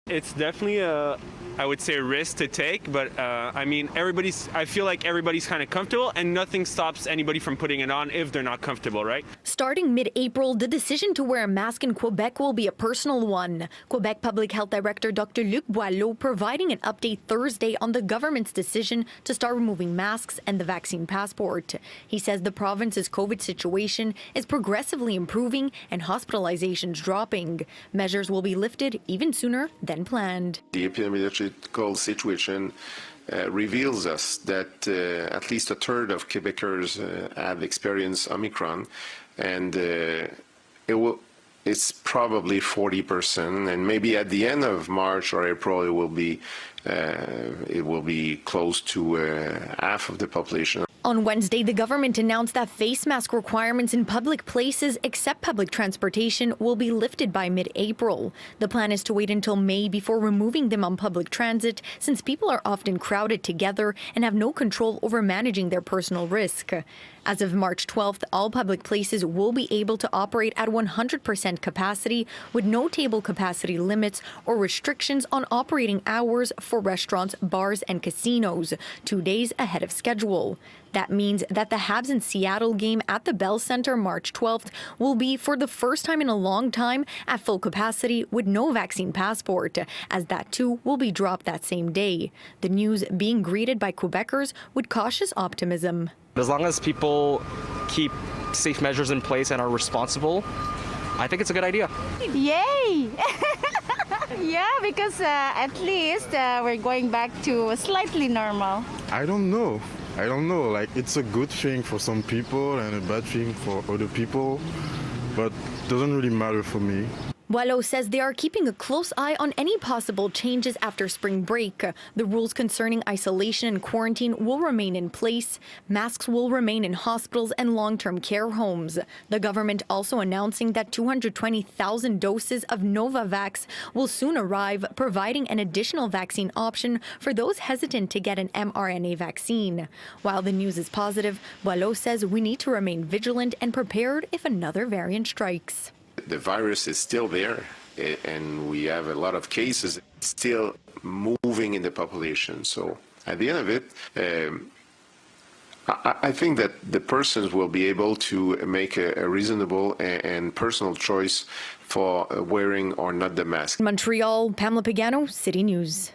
It's definitely I would say, a risk to take, but I mean, I feel like everybody's kind of comfortable and nothing stops anybody from putting it on if they're not comfortable, right? Starting mid-April, the decision to wear a mask in Quebec will be a personal one. Quebec Public Health Director Dr. Luc Boileau providing an update Thursday on the government's decision to start removing masks and the vaccine passport. He says the province's COVID situation is progressively improving and hospitalizations dropping. Measures will be lifted even sooner than planned. The epidemiological situation reveals us that at least a third of Quebecers have experienced Omicron, and it's probably 40%, and maybe at the end of March or April it will be close to half of the population. On Wednesday, the government announced that face mask requirements in public places except public transportation will be lifted by mid-April. The plan is to wait until May before removing them on public transit, since people are often crowded together and have no control over managing their personal risk. As of March 12th, all public places will be able to operate at 100% capacity with no table capacity limits or restrictions on operating hours for restaurants, bars, and casinos, 2 days ahead of schedule. That means that the Habs and Seattle game at the Bell Center March 12th will be for the first time in a long time at full capacity with no vaccine passport, as that too will be dropped that same day. The news being greeted by Quebecers with cautious optimism. As long as people keep safe measures in place and are responsible, I think it's a good idea. Yay! Yeah, because at least we're going back to slightly normal. I don't know. Like, it's a good thing for some people and a bad thing for other people, but it doesn't really matter for me. Boileau says they are keeping a close eye on any possible changes after spring break. The rules concerning isolation and quarantine will remain in place. Masks will remain in hospitals and long-term care homes. The government also announcing that 220,000 doses of Novavax will soon arrive, providing an additional vaccine option for those hesitant to get an mRNA vaccine. While the news is positive, Boileau says we need to remain vigilant and prepared if another variant strikes. The virus is still there, and we have a lot of cases still moving in the population. So at the end of it, I think that the persons will be able to make a reasonable and personal choice for wearing or not the mask. Montreal, Pamela Pagano, City News.